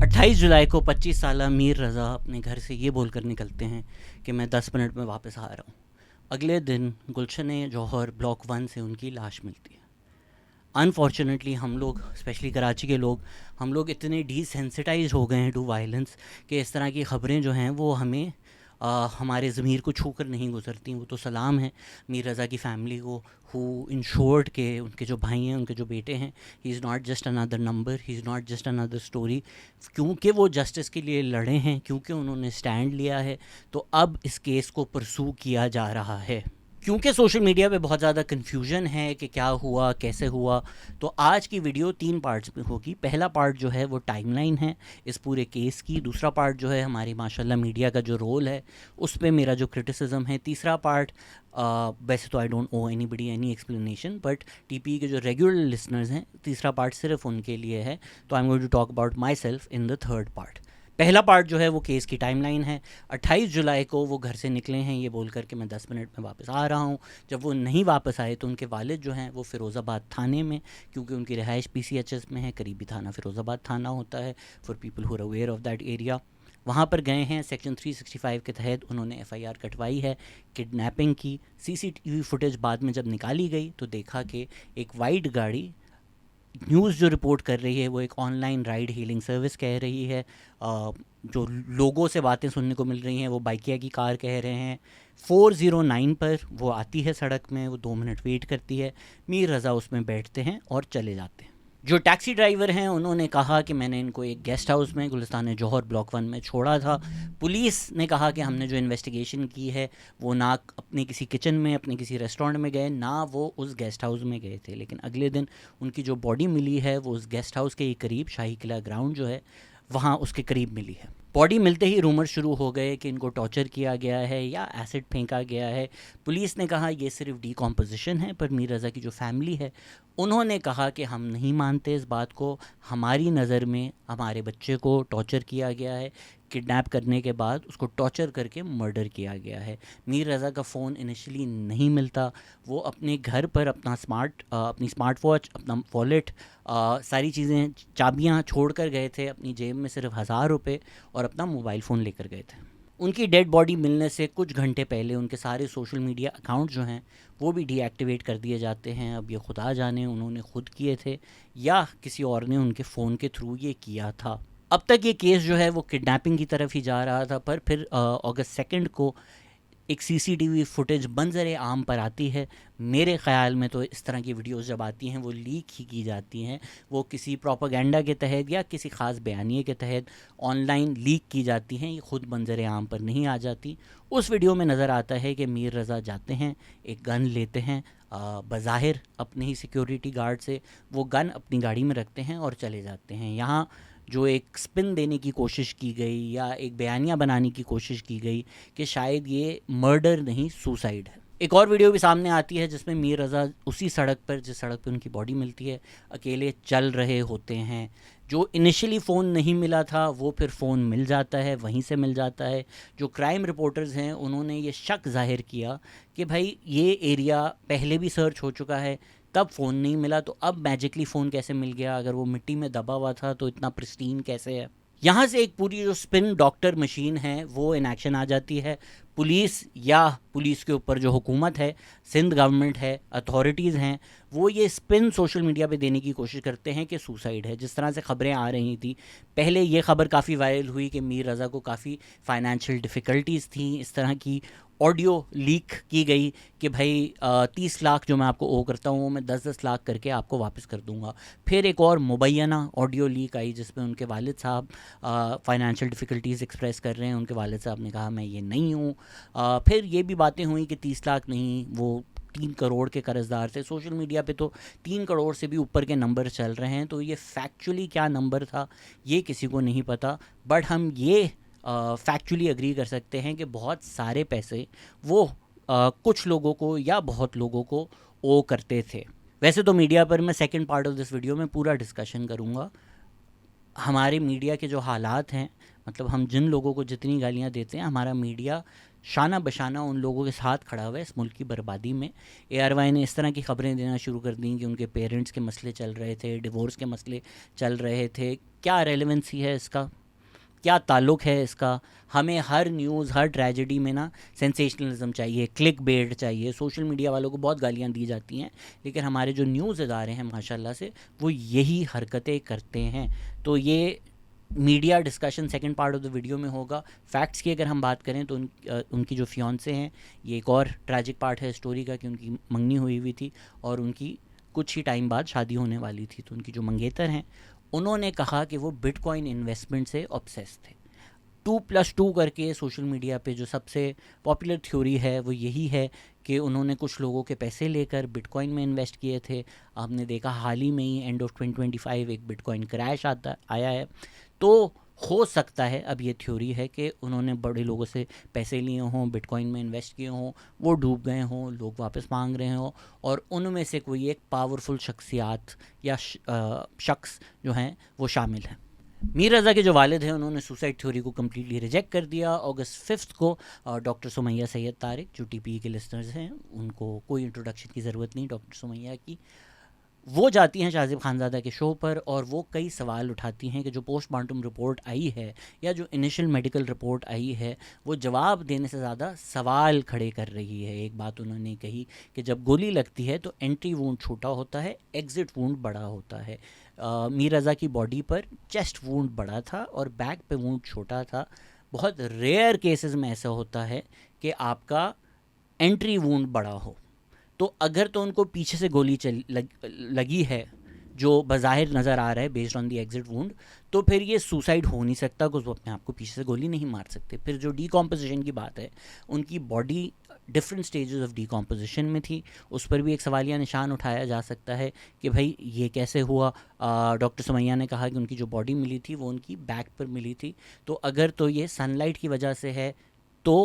28 जुलाई को 25 साला मीर रज़ा अपने घर से ये बोलकर निकलते हैं कि मैं 10 मिनट में वापस आ रहा हूँ। अगले दिन गुलशन जौहर ब्लॉक 1 से उनकी लाश मिलती है। अनफॉर्चुनेटली हम लोग, स्पेशली कराची के लोग, हम लोग इतने डिसेंसिटाइज हो गए हैं टू वायलेंस कि इस तरह की ख़बरें जो हैं वो हमें हमारे ज़मीर को छू कर नहीं गुजरती। वो तो सलाम है मीर रज़ा की फ़ैमिली को, हु इंश्योर्ड के उनके जो भाई हैं, उनके जो बेटे हैं, he is not just another number, he is not just another story. क्योंकि वो जस्टिस के लिए लड़े हैं, क्योंकि उन्होंने स्टैंड लिया है, तो अब इस केस को परसू किया जा रहा है। क्योंकि सोशल मीडिया पे बहुत ज़्यादा कन्फ्यूजन है कि क्या हुआ, कैसे हुआ, तो आज की वीडियो 3 पार्ट्स में होगी। पहला पार्ट जो है वो टाइमलाइन है इस पूरे केस की। दूसरा पार्ट जो है हमारी माशाल्लाह मीडिया का जो रोल है उस पे मेरा जो क्रिटिसिज्म है। तीसरा पार्ट वैसे तो I don't owe anybody any explanation, but TP के जो रेगुलर लिसनर्स हैं, तीसरा पार्ट सिर्फ उनके लिए है। तो I am going to talk about myself in the third part. पहला पार्ट जो है वो केस की टाइमलाइन है। 28 जुलाई को वो घर से निकले हैं ये बोल कर के मैं 10 मिनट में वापस आ रहा हूँ। जब वो नहीं वापस आए तो उनके वालिद जो हैं वो फ़िरोज़ाबाद थाने में, क्योंकि उनकी रिहाइश PCHS में है, करीबी थाना फ़िरोज़ाबाद थाना होता है for people who are aware of that area, वहाँ पर गए हैं। सेक्शन 365 के तहत उन्होंने FIR कटवाई है किडनैपिंग की। CCTV फुटेज बाद में जब निकाली गई तो देखा कि एक वाइट गाड़ी, न्यूज़ जो रिपोर्ट कर रही है वो एक ऑनलाइन राइड हीलिंग सर्विस कह रही है, जो लोगों से बातें सुनने को मिल रही हैं वो बाइकिया की कार कह रहे हैं। 409 पर वो आती है सड़क में, वो 2 मिनट वेट करती है, मीर रज़ा उसमें बैठते हैं और चले जाते हैं। जो टैक्सी ड्राइवर हैं उन्होंने कहा कि मैंने इनको एक गेस्ट हाउस में गुलिस्तान जौहर ब्लॉक 1 में छोड़ा था। पुलिस ने कहा कि हमने जो इन्वेस्टिगेशन की है वो ना अपने किसी किचन में, अपने किसी रेस्टोरेंट में गए, ना वो उस गेस्ट हाउस में गए थे। लेकिन अगले दिन उनकी जो बॉडी मिली है वो उस गेस्ट हाउस के ही करीब, शाही किला ग्राउंड जो है वहाँ उसके करीब मिली है। बॉडी मिलते ही रूमर शुरू हो गए कि इनको टॉर्चर किया गया है या एसिड फेंका गया है। पुलिस ने कहा ये सिर्फ डिकम्पोजिशन है, पर मीर रज़ा की जो फैमिली है उन्होंने कहा कि हम नहीं मानते इस बात को, हमारी नज़र में हमारे बच्चे को टॉर्चर किया गया है, किडनैप करने के बाद उसको टॉर्चर करके मर्डर किया गया है। मीर रज़ा का फ़ोन इनिशियली नहीं मिलता, वो अपने घर पर अपनी स्मार्ट वॉच, अपना वॉलेट, सारी चीज़ें, चाबियां छोड़ कर गए थे। अपनी जेब में सिर्फ 1000 रुपये और अपना मोबाइल फ़ोन लेकर गए थे। उनकी डेड बॉडी मिलने से कुछ घंटे पहले उनके सारे सोशल मीडिया अकाउंट जो हैं वो भी डीएक्टिवेट कर दिए जाते हैं। अब ये खुदा जाने उन्होंने ख़ुद किए थे या किसी और ने उनके फ़ोन के थ्रू ये किया था। अब तक ये केस जो है वो किडनैपिंग की तरफ ही जा रहा था, पर फिर अगस्त 2 को एक CCTV फुटेज मंजर आम पर आती है। मेरे ख़्याल में तो इस तरह की वीडियोस जब आती हैं वो लीक ही की जाती हैं, वो किसी प्रोपेगेंडा के तहत या किसी ख़ास बयानिए के तहत ऑनलाइन लीक की जाती हैं, ये ख़ुद मंजर आम पर नहीं आ जाती। उस वीडियो में नज़र आता है कि मीर रज़ा जाते हैं, एक गन लेते हैं, बज़ाहिर अपने ही सिक्योरिटी गार्ड से वो गन अपनी गाड़ी में रखते हैं और चले जाते हैं। यहाँ जो एक स्पिन देने की कोशिश की गई या एक बयानिया बनाने की कोशिश की गई कि शायद ये मर्डर नहीं सुसाइड है। एक और वीडियो भी सामने आती है जिसमें मीर रज़ा उसी सड़क पर, जिस सड़क पर उनकी बॉडी मिलती है, अकेले चल रहे होते हैं। जो इनिशियली फ़ोन नहीं मिला था वो फिर फ़ोन मिल जाता है, वहीं से मिल जाता है। जो क्राइम रिपोर्टर्स हैं उन्होंने ये शक ज़ाहिर किया कि भाई ये एरिया पहले भी सर्च हो चुका है, तब फ़ोन नहीं मिला, तो अब मैजिकली फ़ोन कैसे मिल गया? अगर वो मिट्टी में दबा हुआ था तो इतना प्रिस्टीन कैसे है? यहाँ से एक पूरी जो स्पिन डॉक्टर मशीन है वो इन एक्शन आ जाती है। पुलिस के ऊपर जो हुकूमत है, सिंध गवर्नमेंट है, अथॉरिटीज़ हैं, वो ये स्पिन सोशल मीडिया पे देने की कोशिश करते हैं कि सुसाइड है। जिस तरह से ख़बरें आ रही थी, पहले ये ख़बर काफ़ी वायरल हुई कि मीर रज़ा को काफ़ी फ़ाइनेंशियल डिफ़िकल्टीज़ थी। इस तरह की ऑडियो लीक की गई कि भाई 30 लाख जो मैं आपको ओ करता हूँ वो मैं 10-10 लाख करके आपको वापस कर दूँगा। फिर एक और मुबैना ऑडियो लीक आई जिसमें उनके वालिद साहब फ़ाइनेंशियल डिफ़िकल्टीज़ एक्सप्रेस कर रहे हैं। उनके वालिद साहब ने कहा मैं ये नहीं हूँ। फिर ये भी बातें हुई कि 30 लाख नहीं, वो 3 करोड़ के कर्जदार थे। सोशल मीडिया पे तो 3 करोड़ से भी ऊपर के नंबर चल रहे हैं, तो ये फैक्चुअली क्या नंबर था ये किसी को नहीं पता। बट हम ये फैक्चुअली एग्री कर सकते हैं कि बहुत सारे पैसे वो कुछ लोगों को या बहुत लोगों को ओ करते थे। वैसे तो मीडिया पर मैं second part of this video में पूरा डिस्कशन करूँगा। हमारे मीडिया के जो हालात हैं, मतलब हम जिन लोगों को जितनी गालियाँ देते हैं, हमारा मीडिया शाना बशाना उन लोगों के साथ खड़ा हुआ है इस मुल्क की बर्बादी में। ARY ने इस तरह की ख़बरें देना शुरू कर दी कि उनके पेरेंट्स के मसले चल रहे थे, डिवोर्स के मसले चल रहे थे। क्या रेलेवेंसी है इसका, क्या ताल्लुक़ है इसका? हमें हर न्यूज़, हर ट्रेजेडी में ना सेंसेशनलिज्म चाहिए, क्लिक बेट चाहिए। सोशल मीडिया वालों को बहुत गालियाँ दी जाती हैं, लेकिन हमारे जो न्यूज़ इदारे हैं माशाल्लाह से वो यही हरकतें करते हैं। तो ये media discussion second part of the video में होगा। फैक्ट्स की अगर हम बात करें तो उनकी जो फियांसे हैं, ये एक और ट्रैजिक पार्ट है स्टोरी का कि उनकी मंगनी हुई थी और उनकी कुछ ही टाइम बाद शादी होने वाली थी। तो उनकी जो मंगेतर हैं उन्होंने कहा कि वो बिटकॉइन इन्वेस्टमेंट से ऑब्सेस थे। 2+2 करके सोशल मीडिया पे जो सबसे पॉपुलर थ्योरी है वो यही है कि उन्होंने कुछ लोगों के पैसे लेकर बिटकॉइन में इन्वेस्ट किए थे। आपने देखा हाल ही में ही एंड ऑफ 2025 एक बिटकॉइन क्रैश आया है। तो हो सकता है, अब ये थ्योरी है कि उन्होंने बड़े लोगों से पैसे लिए हों, बिटकॉइन में इन्वेस्ट किए हों, वो डूब गए हों, लोग वापस मांग रहे हों और उनमें से कोई एक पावरफुल शख्सियात या शख्स जो हैं वो शामिल हैं। मीर रज़ा के जो वालिद हैं उन्होंने सुसाइड थ्योरी को कम्प्लीटली रिजेक्ट कर दिया। अगस्त 5 को डॉक्टर सुमैया सैयद तारिक जो TPE के लिस्टनर्स हैं उनको कोई इंट्रोडक्शन की ज़रूरत नहीं डॉक्टर सुमैया की, वो जाती हैं शाज़िब खानज़ादा के शो पर और वो कई सवाल उठाती हैं कि जो पोस्टमार्टम रिपोर्ट आई है या जो इनिशियल मेडिकल रिपोर्ट आई है वो जवाब देने से ज़्यादा सवाल खड़े कर रही है। एक बात उन्होंने कही कि जब गोली लगती है तो एंट्री वूंड छोटा होता है, एग्ज़िट वूंड बड़ा होता है। मीर रज़ा की बॉडी पर चेस्ट वूंड बड़ा था और बैक पे वूंड छोटा था। बहुत रेयर केसेस में ऐसा होता है कि आपका एंट्री वूंड बड़ा हो। तो अगर तो उनको पीछे से गोली लगी है जो बज़ाहिर नज़र आ रहा है based on the exit wound, तो फिर ये सुसाइड हो नहीं सकता क्योंकि वो अपने आप को पीछे से गोली नहीं मार सकते। फिर जो डीकॉम्पोजिशन की बात है, उनकी body different stages of decomposition में थी, उस पर भी एक सवालिया निशान उठाया जा सकता है कि भाई ये कैसे हुआ। डॉक्टर सुमैया ने कहा कि उनकी जो बॉडी मिली थी वो उनकी बैक पर मिली थी। तो अगर तो ये सनलाइट की वजह से है तो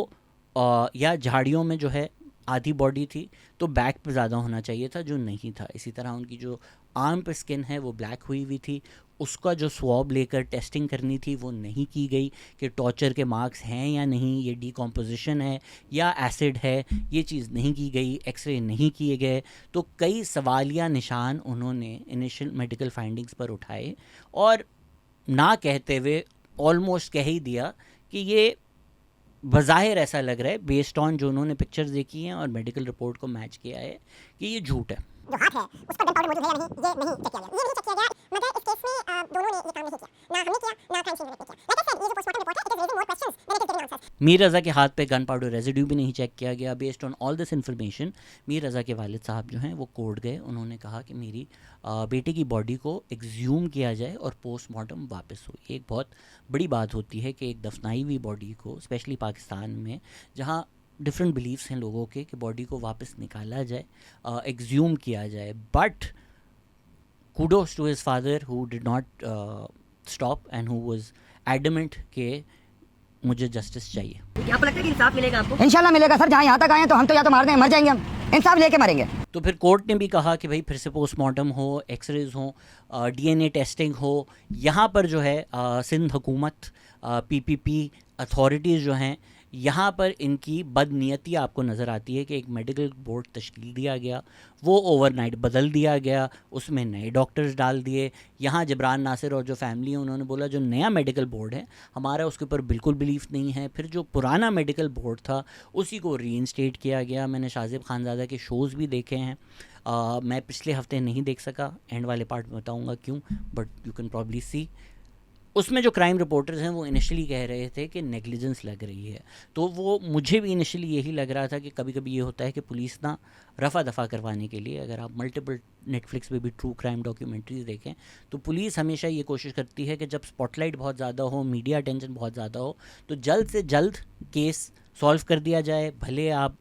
या झाड़ियों में जो है आधी बॉडी थी तो बैक पे ज़्यादा होना चाहिए था, जो नहीं था। इसी तरह उनकी जो आर्म पे स्किन है वो ब्लैक हुई थी, उसका जो स्वॉब लेकर टेस्टिंग करनी थी वो नहीं की गई कि टॉर्चर के मार्क्स हैं या नहीं, ये डीकॉम्पोजिशन है या एसिड है, ये चीज़ नहीं की गई, एक्सरे नहीं किए गए। तो कई सवालिया निशान उन्होंने इनिशियल मेडिकल फाइंडिंग्स पर उठाए और ना कहते हुए ऑलमोस्ट कह ही दिया कि ये बज़ाहिर ऐसा लग रहा है बेस्ड ऑन जो उन्होंने पिक्चर्स देखी हैं और मेडिकल रिपोर्ट को मैच किया है कि ये झूठ है। जो हाथ है उस पर गन पाउडर मौजूद है या नहीं, ये नहीं चेक किया गया, ये नहीं चेक किया गया। मगर इस केस में दोनों ने ये काम नहीं किया, ना हमने किया ना क्राइम सीन ने किया। लाइक आई सेड, ये जो पोस्टमार्टम रिपोर्ट है it is raising more questions than it is giving answers. Mir Raza के हाथ पे गन पाउडर रेजिड्यू भी नहीं चेक किया गया। Based on all this information Mir Raza के वालिद साहब जो हैं वो कोर्ट गए। उन्होंने कहा कि मेरी बेटे की बॉडी को एक्सह्यूम किया जाए और पोस्टमार्टम वापस हो। एक बहुत बड़ी बात होती है कि एक दफनाई हुई बॉडी को, स्पेशली पाकिस्तान में जहाँ डिफरेंट बिलीव्स हैं लोगों के, कि बॉडी को वापस निकाला जाए, एक्सह्यूम किया जाए। But kudos to his father who did not stop and who was adamant कि मुझे जस्टिस चाहिए। आपको लगता है कि इंसाफ मिलेगा आपको? इंशाल्लाह मिलेगा सर, जहाँ यहाँ तक आए हैं तो हम तो या तो मर जाएंगे, हम इंसाफ लेके मरेंगे। तो फिर कोर्ट ने भी कहा कि भाई फिर से पोस्टमार्टम हो, एक्सरेज हो, DNA टेस्टिंग हो। यहाँ पर जो है सिंध हुकूमत, PPP अथॉरिटीज़ जो हैं, यहाँ पर इनकी बदनीयती आपको नज़र आती है कि एक मेडिकल बोर्ड तश्कील दिया गया, वो ओवरनाइट बदल दिया गया, उसमें नए डॉक्टर्स डाल दिए। यहाँ जबरान नासिर और जो फैमिली है उन्होंने बोला जो नया मेडिकल बोर्ड है हमारा उसके ऊपर बिल्कुल बिलीफ नहीं है। फिर जो पुराना मेडिकल बोर्ड था उसी को रीइंस्टेट किया गया। मैंने शाज़िब खानज़ादा के शोज़ भी देखे हैं, मैं पिछले हफ्ते नहीं देख सका, एंड वाले पार्ट में बताऊँगा क्यों, बट यू कैन प्रॉब्ली सी। उसमें जो क्राइम रिपोर्टर्स हैं वो इनिशियली कह रहे थे कि नेग्लिजेंस लग रही है। तो वो मुझे भी इनिशियली यही लग रहा था कि कभी कभी ये होता है कि पुलिस ना रफ़ा दफ़ा करवाने के लिए, अगर आप मल्टीपल नेटफ्लिक्स पे भी ट्रू क्राइम डॉक्यूमेंट्रीज देखें तो पुलिस हमेशा ये कोशिश करती है कि जब स्पॉटलाइट बहुत ज़्यादा हो, मीडिया अटेंशन बहुत ज़्यादा हो, तो जल्द से जल्द केस सॉल्व कर दिया जाए। भले आप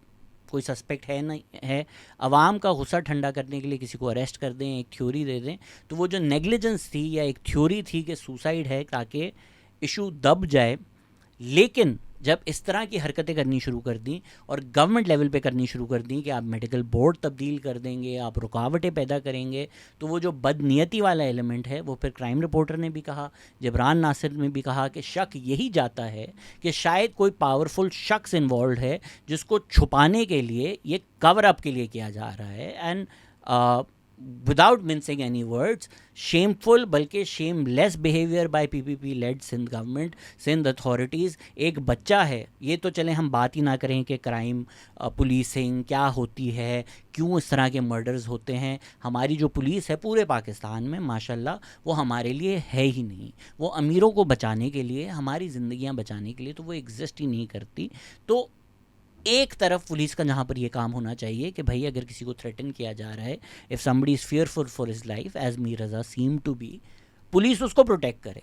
कोई सस्पेक्ट है नहीं है, आवाम का गुस्सा ठंडा करने के लिए किसी को अरेस्ट कर दें, एक थ्योरी दे दें। तो वो जो नेग्लिजेंस थी या एक थ्योरी थी कि सुसाइड है ताकि इशू दब जाए, लेकिन जब इस तरह की हरकतें करनी शुरू कर दी और गवर्नमेंट लेवल पे करनी शुरू कर दी कि आप मेडिकल बोर्ड तब्दील कर देंगे, आप रुकावटें पैदा करेंगे, तो वो जो बदनीयती वाला एलिमेंट है वो फिर क्राइम रिपोर्टर ने भी कहा, जबरान नासिर ने भी कहा कि शक यही जाता है कि शायद कोई पावरफुल शख्स इन्वॉल्व है जिसको छुपाने के लिए, ये कवर अप के लिए किया जा रहा है. And without mincing any words, shameful बल्कि shameless behavior by PPP led Sindh government, Sindh authorities. एक बच्चा है, ये तो चलें हम बात ही ना करें कि क्राइम पुलिसिंग क्या होती है, क्यों इस तरह के मर्डर्स होते हैं. हमारी जो पुलिस है पूरे पाकिस्तान में माशाल्लाह वो हमारे लिए है ही नहीं. वो अमीरों को बचाने के लिए, हमारी ज़िंदगियां बचाने के लिए तो वो एग्जिस्ट ही नहीं करती. तो एक तरफ पुलिस का जहाँ पर ये काम होना चाहिए कि भाई अगर किसी को थ्रेटन किया जा रहा है, if somebody is fearful for his life as Mir Raza seem to be, police उसको प्रोटेक्ट करे.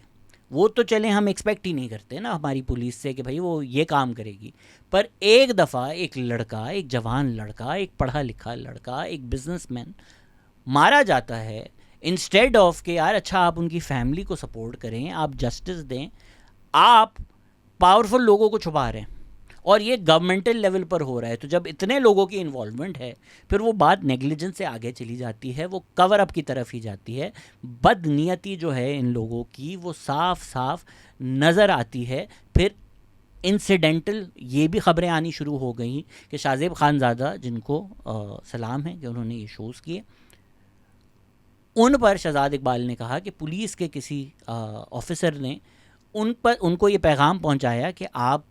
वो तो चलें हम एक्सपेक्ट ही नहीं करते ना हमारी पुलिस से कि भाई वो ये काम करेगी. पर एक दफ़ा एक लड़का, एक जवान लड़का, एक पढ़ा लिखा लड़का, एक बिजनेसमैन मारा जाता है, इंस्टेड ऑफ कि यार अच्छा आप उनकी फैमिली को सपोर्ट करें, आप जस्टिस दें, आप पावरफुल लोगों को छुपा रहे हैं. और ये गवर्नमेंटल लेवल पर हो रहा है. तो जब इतने लोगों की इन्वॉल्वमेंट है फिर वो बात नेग्लिजेंस से आगे चली जाती है, वो कवर अप की तरफ ही जाती है. बदनीयती जो है इन लोगों की वो साफ साफ नज़र आती है. फिर इंसिडेंटल ये भी ख़बरें आनी शुरू हो गई कि शाहजेब खानज़ादा, जिनको सलाम है कि उन्होंने ये शोज़ किए, उन पर शहजाद इकबाल ने कहा कि पुलिस के किसी ऑफिसर ने उनको ये पैगाम पहुंचाया कि आप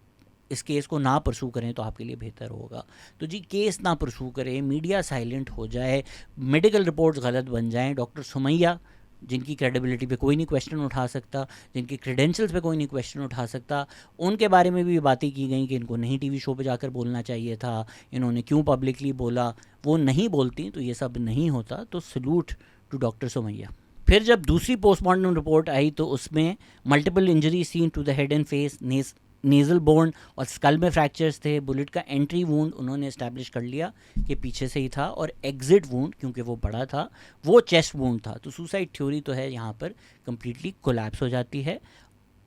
इस केस को ना परसू करें तो आपके लिए बेहतर होगा. तो जी केस ना परसू करें, मीडिया साइलेंट हो जाए, मेडिकल रिपोर्ट्स गलत बन जाएं, डॉक्टर सुमैया जिनकी क्रेडिबिलिटी पे कोई नहीं क्वेश्चन उठा सकता, जिनकी क्रेडेंशियल्स पे कोई नहीं क्वेश्चन उठा सकता, उनके बारे में भी बातें की गई कि इनको नहीं टीवी शो पे जाकर बोलना चाहिए था, इन्होंने क्यों पब्लिकली बोला. वो नहीं बोलती तो ये सब नहीं होता. तो सलूट टू डॉक्टर सुमैया. फिर जब दूसरी पोस्टमार्टम रिपोर्ट आई तो उसमें multiple injury seen to the head and face, nasal bone और स्कल में फ्रैक्चर्स थे. बुलेट का एंट्री वूंड उन्होंने इस्टेब्लिश कर लिया कि पीछे से ही था, और एग्ज़िट वूंड क्योंकि वो बड़ा था वो चेस्ट वूंड था. तो सुसाइड थ्योरी तो है यहाँ पर कम्प्लीटली कोलैप्स हो जाती है.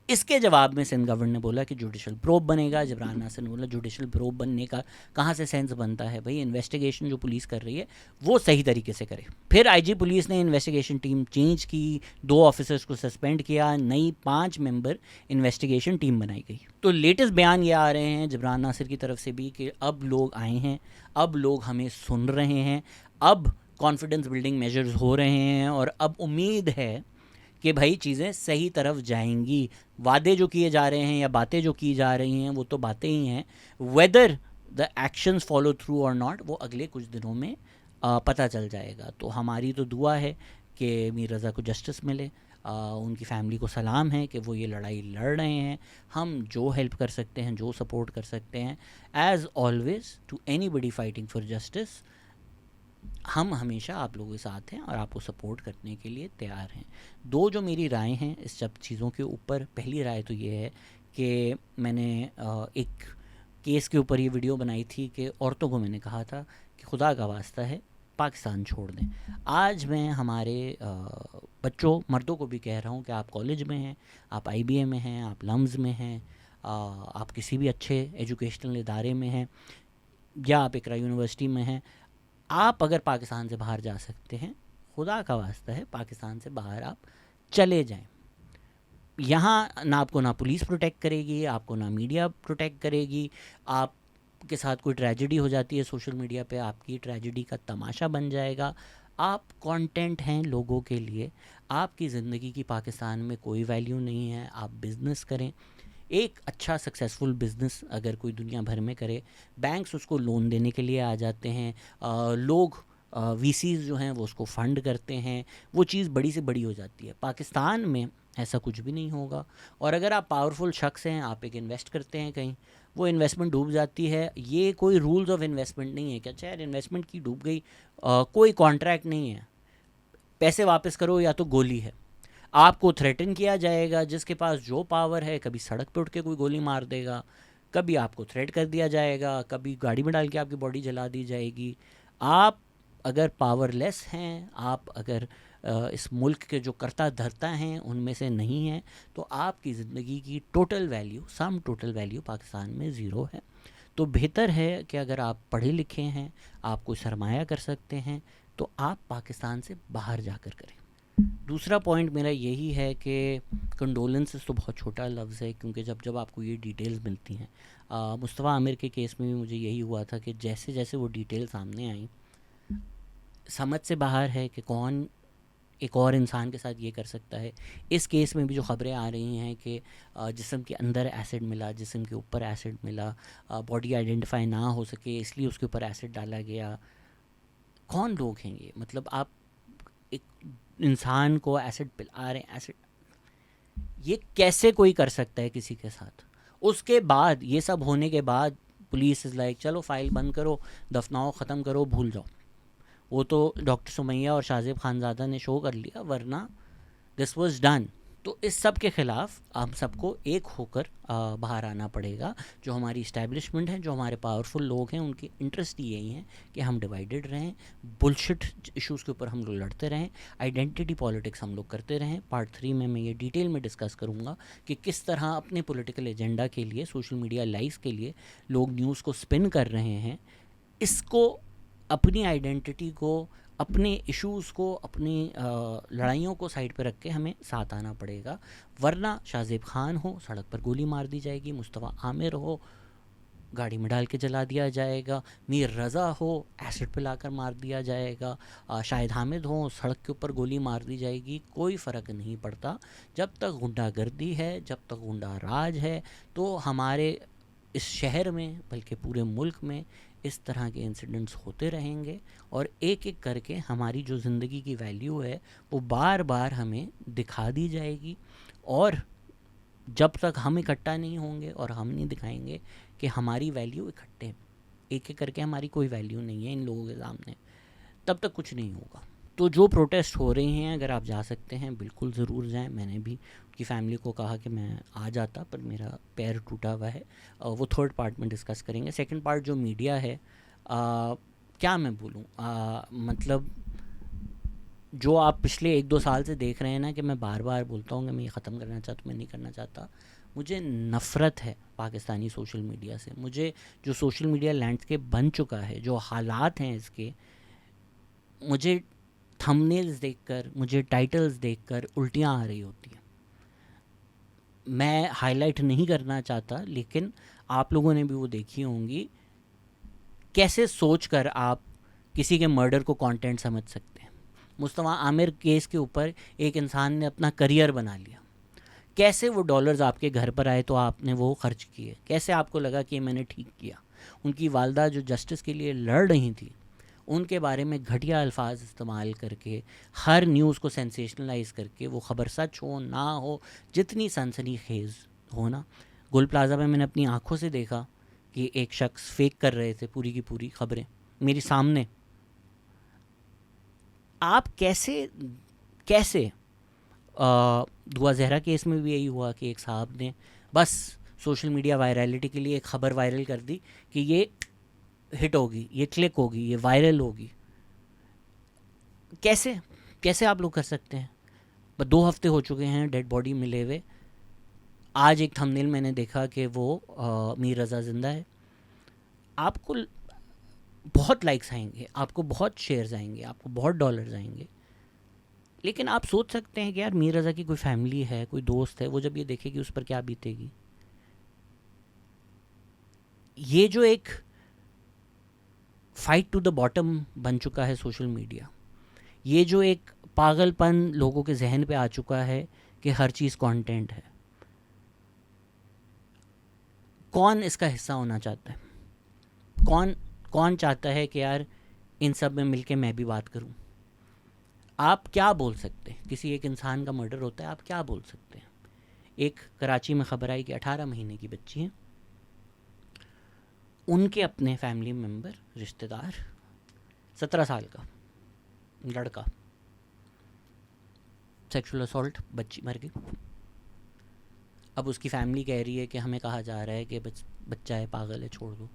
इसके जवाब में सिंध गवर्नमेंट ने बोला कि जुडिशल प्रोब बनेगा. जबरान नासिर ने बोला जुडिशल प्रोब बनने का कहाँ से सेंस बनता है भाई, इन्वेस्टिगेशन जो पुलिस कर रही है वो सही तरीके से करे. फिर आईजी पुलिस ने इन्वेस्टिगेशन टीम चेंज की, 2 ऑफिसर्स को सस्पेंड किया, नई 5 मेंबर इन्वेस्टिगेशन टीम बनाई गई. तो लेटेस्ट बयान ये आ रहे हैं जबरान नासिर की तरफ से भी कि अब लोग आए हैं, अब लोग हमें सुन रहे हैं, अब कॉन्फिडेंस बिल्डिंग मेजर्स हो रहे हैं और अब उम्मीद है कि भाई चीज़ें सही तरफ जाएंगी. वादे जो किए जा रहे हैं या बातें जो की जा रही हैं वो तो बातें ही हैं. Whether the actions follow through और नॉट वो अगले कुछ दिनों में पता चल जाएगा. तो हमारी तो दुआ है कि मीर रज़ा को जस्टिस मिले. उनकी फैमिली को सलाम है कि वो ये लड़ाई लड़ रहे हैं. हम जो हेल्प कर सकते हैं, जो सपोर्ट कर सकते हैं, as always to anybody fighting for justice, हम हमेशा आप लोगों के साथ हैं और आपको सपोर्ट करने के लिए तैयार हैं. 2 जो मेरी राय हैं इस सब चीज़ों के ऊपर, पहली राय तो ये है कि मैंने एक केस के ऊपर ये वीडियो बनाई थी कि औरतों को मैंने कहा था कि खुदा का वास्ता है पाकिस्तान छोड़ दें. आज मैं हमारे बच्चों, मर्दों को भी कह रहा हूँ कि आप कॉलेज में हैं, आप IBA में हैं, आप लम्स में हैं, आप किसी भी अच्छे एजुकेशनल इदारे में हैं या आप इकरा यूनिवर्सिटी में हैं, आप अगर पाकिस्तान से बाहर जा सकते हैं, खुदा का वास्ता है पाकिस्तान से बाहर आप चले जाएं. यहाँ ना आपको ना पुलिस प्रोटेक्ट करेगी, आपको ना मीडिया प्रोटेक्ट करेगी. आपके साथ कोई ट्रेजेडी हो जाती है सोशल मीडिया पे, आपकी ट्रेजेडी का तमाशा बन जाएगा. आप कंटेंट हैं लोगों के लिए, आपकी ज़िंदगी की पाकिस्तान में कोई वैल्यू नहीं है. आप बिज़नेस करें, एक अच्छा सक्सेसफुल बिज़नेस अगर कोई दुनिया भर में करे, बैंक्स उसको लोन देने के लिए आ जाते हैं, लोग VCs जो हैं वो उसको फ़ंड करते हैं, वो चीज़ बड़ी से बड़ी हो जाती है. पाकिस्तान में ऐसा कुछ भी नहीं होगा. और अगर आप पावरफुल शख्स हैं, आप एक इन्वेस्ट करते हैं कहीं, वो इन्वेस्टमेंट डूब जाती है. ये कोई रूल्स ऑफ इन्वेस्टमेंट नहीं है कि अच्छा यार इन्वेस्टमेंट की डूब गई, कोई कॉन्ट्रैक्ट नहीं है, पैसे वापस करो या तो गोली है. आपको थ्रेटन किया जाएगा, जिसके पास जो पावर है कभी सड़क पे उठ के कोई गोली मार देगा, कभी आपको थ्रेट कर दिया जाएगा, कभी गाड़ी में डाल के आपकी बॉडी जला दी जाएगी. आप अगर पावरलेस हैं, आप अगर इस मुल्क के जो करता धरता हैं उनमें से नहीं हैं, तो आपकी ज़िंदगी की total value, sum total value Pakistan में ज़ीरो है। तो बेहतर है कि अगर आप पढ़े लिखे हैं, आप कोई सरमाया कर सकते हैं, तो आप पाकिस्तान से बाहर जाकर करें। दूसरा पॉइंट मेरा यही है कि कंडोलेंसेस तो बहुत छोटा लफ्ज़ है, क्योंकि जब जब आपको ये डिटेल्स मिलती हैं, मुस्तफ़ा आमिर के केस में भी मुझे यही हुआ था कि जैसे जैसे वो डिटेल सामने आई, समझ से बाहर है कि कौन एक और इंसान के साथ ये कर सकता है। इस केस में भी जो ख़बरें आ रही हैं कि जिस्म के अंदर एसिड मिला, जिस्म के ऊपर एसिड मिला, बॉडी आइडेंटिफाई ना हो सके इसलिए उसके ऊपर एसिड डाला गया। कौन लोग हैं ये? मतलब आप एक इंसान को एसिड पिला रहे हैं, एसिड, ये कैसे कोई कर सकता है किसी के साथ? उसके बाद ये सब होने के बाद पुलिस इज़ लाइक चलो फ़ाइल बंद करो, दफनाओ, ख़त्म करो, भूल जाओ। वो तो डॉक्टर सुमैया और शाज़ेब खानज़ादा ने शो कर लिया, वरना दिस वाज डन। तो इस सब के ख़िलाफ़ हम सबको एक होकर बाहर आना पड़ेगा। जो हमारी इस्टेब्लिशमेंट है, जो हमारे पावरफुल लोग हैं, उनकी इंटरेस्ट यही है कि हम डिवाइडेड रहें, बुलशिट इश्यूज़ के ऊपर हम लोग लड़ते रहें, आइडेंटिटी पॉलिटिक्स हम लोग करते रहें। पार्ट 3 में मैं ये डिटेल में डिस्कस करूँगा कि किस तरह अपने पॉलिटिकल एजेंडा के लिए, सोशल मीडिया लाइव्स के लिए लोग न्यूज़ को स्पिन कर रहे हैं। इसको, अपनी आइडेंटिटी को, अपने इश्यूज़ को, अपनी लड़ाइयों को साइड पे रख के हमें साथ आना पड़ेगा, वरना शाज़ेब खान हो सड़क पर गोली मार दी जाएगी, मुस्तफ़ा आमिर हो गाड़ी में डाल के जला दिया जाएगा, मीर रज़ा हो एसिड पिलाकर मार दिया जाएगा, शाहिद हामिद हो सड़क के ऊपर गोली मार दी जाएगी। कोई फ़र्क नहीं पड़ता। जब तक गुंडागर्दी है, जब तक गुंडा राज है, तो हमारे इस शहर में बल्कि पूरे मुल्क में इस तरह के इंसिडेंट्स होते रहेंगे, और एक एक करके हमारी जो ज़िंदगी की वैल्यू है वो बार बार हमें दिखा दी जाएगी। और जब तक हम इकट्ठा नहीं होंगे और हम नहीं दिखाएंगे कि हमारी वैल्यू इकट्ठे, एक एक करके हमारी कोई वैल्यू नहीं है इन लोगों के सामने, तब तक कुछ नहीं होगा। तो जो प्रोटेस्ट हो रही हैं, अगर आप जा सकते हैं बिल्कुल ज़रूर जाएं। मैंने भी उनकी फ़ैमिली को कहा कि मैं आ जाता, पर मेरा पैर टूटा हुआ है। वो थर्ड पार्ट में डिस्कस करेंगे। सेकंड पार्ट जो मीडिया है, क्या मैं बोलूँ, मतलब जो आप पिछले 1-2 साल से देख रहे हैं ना, कि मैं बार बार बोलता हूँ कि मैं ये ख़त्म करना चाहता हूँ, मैं नहीं करना चाहता। मुझे नफ़रत है पाकिस्तानी सोशल मीडिया से। मुझे जो सोशल मीडिया लैंडस्केप बन चुका है, जो हालात हैं इसके, मुझे थंबनेल्स देखकर, मुझे टाइटल्स देखकर उल्टियाँ आ रही होती हैं। मैं हाईलाइट नहीं करना चाहता, लेकिन आप लोगों ने भी वो देखी होंगी। कैसे सोचकर आप किसी के मर्डर को कंटेंट समझ सकते हैं? मुस्तफ़ा आमिर केस के ऊपर एक इंसान ने अपना करियर बना लिया। कैसे वो डॉलर्स आपके घर पर आए तो आपने वो खर्च किए? कैसे आपको लगा कि मैंने ठीक किया? उनकी वालदा जो जस्टिस के लिए लड़ रही थी, उनके बारे में घटिया अल्फाज इस्तेमाल करके, हर न्यूज़ को सेंसेशनलाइज करके, वो ख़बर सच हो ना हो, जितनी सनसनीखेज़ हो ना, गुल प्लाज़ा में मैंने अपनी आँखों से देखा कि एक शख्स फेक कर रहे थे पूरी की पूरी ख़बरें मेरे सामने। आप कैसे दुआ ज़हरा केस में भी यही हुआ कि एक साहब ने बस सोशल मीडिया वायरलिटी के लिए एक ख़बर वायरल कर दी कि ये हिट होगी, ये क्लिक होगी, ये वायरल होगी। कैसे आप लोग कर सकते हैं? 2 हफ्ते हो चुके हैं डेड बॉडी मिले हुए। आज एक थंबनेल मैंने देखा कि वो मीर रज़ा ज़िंदा है। आपको बहुत लाइक्स आएंगे, आपको बहुत शेयर्स आएंगे, आपको बहुत डॉलर्स आएंगे, लेकिन आप सोच सकते हैं कि यार मीर रज़ा की कोई फैमिली है, कोई दोस्त है, वो जब ये देखेगी उस पर क्या बीतेगी? ये जो एक फाइट टू द बॉटम बन चुका है सोशल मीडिया, ये जो एक पागलपन लोगों के जहन पे आ चुका है कि हर चीज़ कंटेंट है, कौन इसका हिस्सा होना चाहता है? कौन चाहता है कि यार इन सब में मिलके मैं भी बात करूं? आप क्या बोल सकते हैं? किसी एक इंसान का मर्डर होता है, आप क्या बोल सकते हैं? एक कराची में ख़बर आई कि 18 महीने की बच्ची है, उनके अपने फैमिली मेम्बर, रिश्तेदार, 17 साल का लड़का, सेक्सुअल असॉल्ट, बच्ची मर गई। अब उसकी फैमिली कह रही है कि हमें कहा जा रहा है कि बच्चा है, पागल है, छोड़ दो।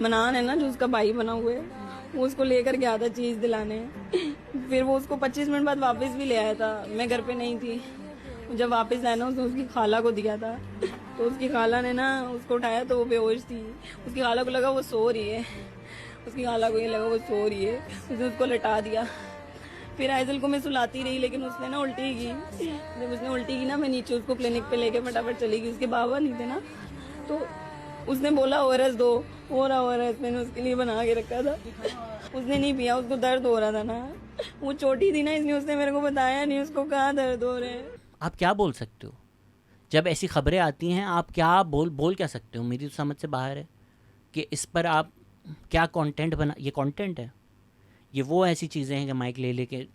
मनान है ना जो उसका भाई बना हुआ है, वो उसको लेकर गया था चीज़ दिलाने, फिर वो उसको 25 मिनट बाद वापस भी ले आया था। मैं घर पे नहीं थी, जब वापस लाया ना उसने उसकी खाला को दिया था, तो उसकी खाला ने ना उसको उठाया तो वो बेहोश थी। उसकी खाला को लगा वो सो रही है, उसकी खाला को ये लगा वो सो रही है, उसने उसको लटा दिया। फिर आइजल को मैं सुलाती रही, लेकिन उसने ना उल्टी की। जब उसने उल्टी की ना, मैं नीचे उसको क्लिनिक पे लेके फटाफट चली गई। उसके बाबा नहीं थे ना, तो उसने बोला ओरस दो, ओरस मैंने उसके लिए बना के रखा था। उसने नहीं पिया, उसको दर्द हो रहा था ना, वो छोटी थी ना, इसलिए उसने मेरे को बताया नहीं उसको कहाँ दर्द हो रहा है। आप क्या बोल सकते हो जब ऐसी खबरें आती हैं? आप क्या बोल क्या सकते हो? मेरी तो समझ से बाहर है कि इस पर आप क्या कंटेंट बना। ये कंटेंट है, ये वो ऐसी चीज़ें हैं कि माइक ले लेके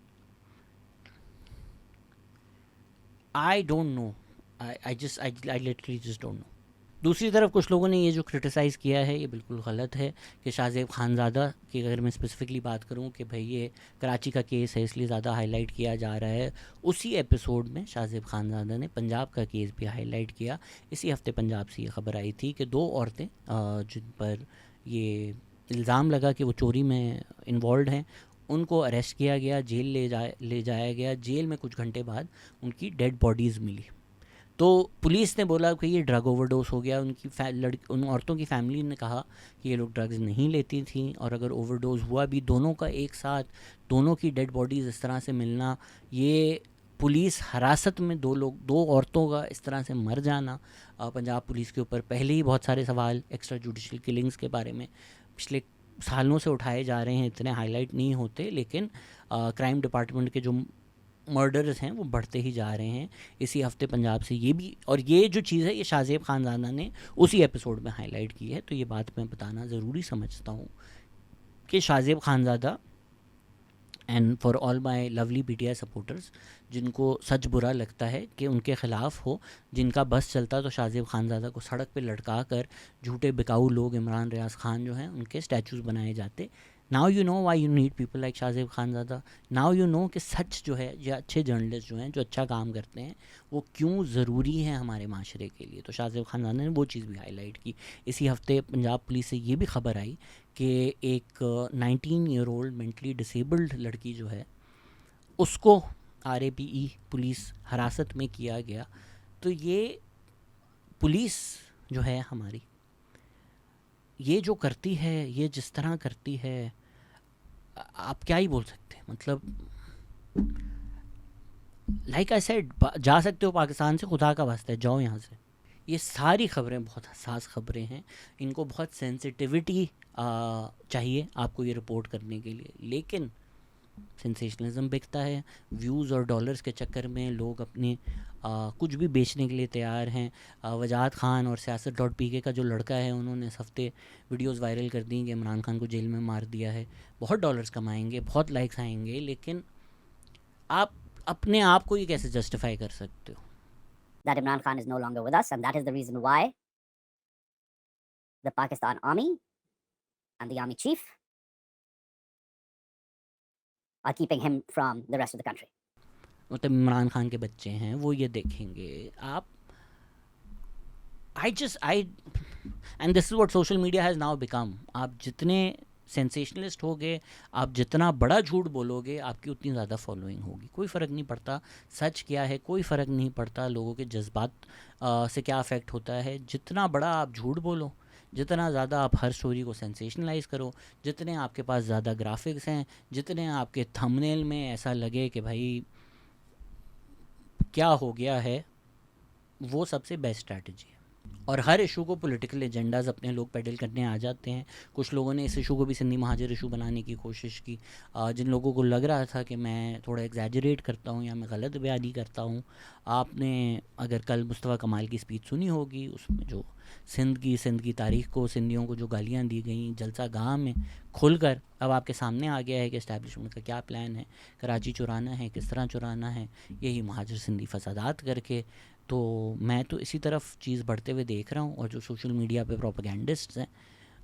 I don't know, I literally just don't know. दूसरी तरफ कुछ लोगों ने ये जो क्रिटिसाइज़ किया है ये बिल्कुल गलत है कि शाहज़ेब खानज़ादा की, अगर मैं स्पेसिफिकली बात करूं कि भाई ये कराची का केस है इसलिए ज़्यादा हाईलाइट किया जा रहा है। उसी एपिसोड में शाहज़ेब खानज़ादा ने पंजाब का केस भी हाईलाइट किया। इसी हफ्ते पंजाब से ये खबर आई थी कि 2 औरतें जिन पर ये इल्ज़ाम लगा कि वो चोरी में इन्वॉल्व हैं, उनको अरेस्ट किया गया, जेल ले जाया गया। जेल में कुछ घंटे बाद उनकी डेड बॉडीज़ मिली। तो पुलिस ने बोला कि ये ड्रग ओवरडोज हो गया। उन औरतों की फैमिली ने कहा कि ये लोग ड्रग्स नहीं लेती थी, और अगर ओवरडोज हुआ भी दोनों का एक साथ, दोनों की डेड बॉडीज़ इस तरह से मिलना, ये पुलिस हिरासत में 2 औरतों का इस तरह से मर जाना, पंजाब पुलिस के ऊपर पहले ही बहुत सारे सवाल एक्स्ट्रा जुडिशल किलिंग्स के बारे में पिछले सालों से उठाए जा रहे हैं। इतने हाईलाइट नहीं होते, लेकिन क्राइम डिपार्टमेंट के जो मर्डर्स हैं वो बढ़ते ही जा रहे हैं। इसी हफ्ते पंजाब से ये भी, और ये जो चीज़ है ये शाहज़ेब खानज़ादा ने उसी एपिसोड में हाईलाइट की है। तो ये बात मैं बताना ज़रूरी समझता हूँ कि Shahzeb Khanzada, and for all my lovely PTI supporters जिनको सच बुरा लगता है कि उनके ख़िलाफ़ हो, जिनका बस चलता तो शाहज़ेब खानज़ादा को सड़क पे लटका कर झूठे बिकाऊ लोग, इमरान रियाज़ खान जो हैं, उनके स्टैचूज़ बनाए जाते। Now you know why you need people like Shahzeb Khanzada. Now you know कि सच जो है, या अच्छे जर्नलिस्ट जो हैं जो अच्छा काम करते हैं, वो क्यों ज़रूरी है हमारे माशरे के लिए। तो शाहज़ेब खानज़ादा ने वो चीज़ भी हाईलाइट की। इसी हफ्ते पंजाब पुलिस से ये भी खबर आई कि एक 19 ईयर ओल्ड मेंटली डिसेबल्ड लड़की जो है उसको RAPE पुलिस हिरासत में किया गया। तो ये पुलिस जो है हमारी, ये जो करती है, ये जिस तरह करती है, आप क्या ही बोल सकते हैं। मतलब लाइक आई सेड, जा सकते हो पाकिस्तान से, खुदा का वास्ता है जाओ यहाँ से। ये सारी खबरें बहुत हसास खबरें हैं, इनको बहुत सेंसिटिविटी चाहिए आपको ये रिपोर्ट करने के लिए, लेकिन सेंसेशनलिज्म बिकता है। व्यूज़ और डॉलर्स के चक्कर में लोग अपने कुछ भी बेचने के लिए तैयार हैं। वजाहत खान और siyaset.pk का जो लड़का है, उन्होंने इस हफ्ते वीडियोस वायरल कर दी कि इमरान खान को जेल में मार दिया है। बहुत डॉलर्स कमाएंगे, बहुत लाइक्स आएंगे, लेकिन आप अपने आप को ये कैसे जस्टिफाई कर सकते हो? That Imran Khan is no longer with us, and that is the reason why the Pakistan Army and the Army Chief are keeping him from the rest of the country. मतलब इमरान खान के बच्चे हैं, वो ये देखेंगे। आप and this is what social media has now become. आप जितने सेंसेशनलिस्ट होगे, आप जितना बड़ा झूठ बोलोगे, आपकी उतनी ज़्यादा फॉलोइंग होगी। कोई फ़र्क नहीं पड़ता सच क्या है, कोई फ़र्क नहीं पड़ता लोगों के जज्बात से क्या अफेक्ट होता है। जितना बड़ा आप झूठ बोलो, जितना ज़्यादा आप हर स्टोरी को सेंसेशनलाइज करो, जितने आपके पास ज़्यादा ग्राफिक्स हैं, जितने आपके थंबनेल में ऐसा लगे कि भाई क्या हो गया है, वो सबसे बेस्ट स्ट्रैटेजी है। और हर इशू को पॉलिटिकल एजेंडाज अपने लोग पेडल करने आ जाते हैं। कुछ लोगों ने इस इशू को भी सिंधी महाजर इशू बनाने की कोशिश की। जिन लोगों को लग रहा था कि मैं थोड़ा एग्जैजरेट करता हूँ या मैं गलत बयानी करता हूँ, आपने अगर कल मुस्तफ़ा कमाल की स्पीच सुनी होगी, उसमें जो सिंध की तारीख़ को, सिंधियों को जो गालियाँ दी गई, जलसा गाह में खुलकर अब आपके सामने आ गया है कि इस्टेब्लिशमेंट का क्या प्लान है, कराची चुराना है, किस तरह चुराना है, यही महाजर सिंधी फसादात करके। तो मैं तो इसी तरफ चीज़ बढ़ते हुए देख रहा हूँ, और जो सोशल मीडिया पे प्रोपेगेंडिस्ट्स हैं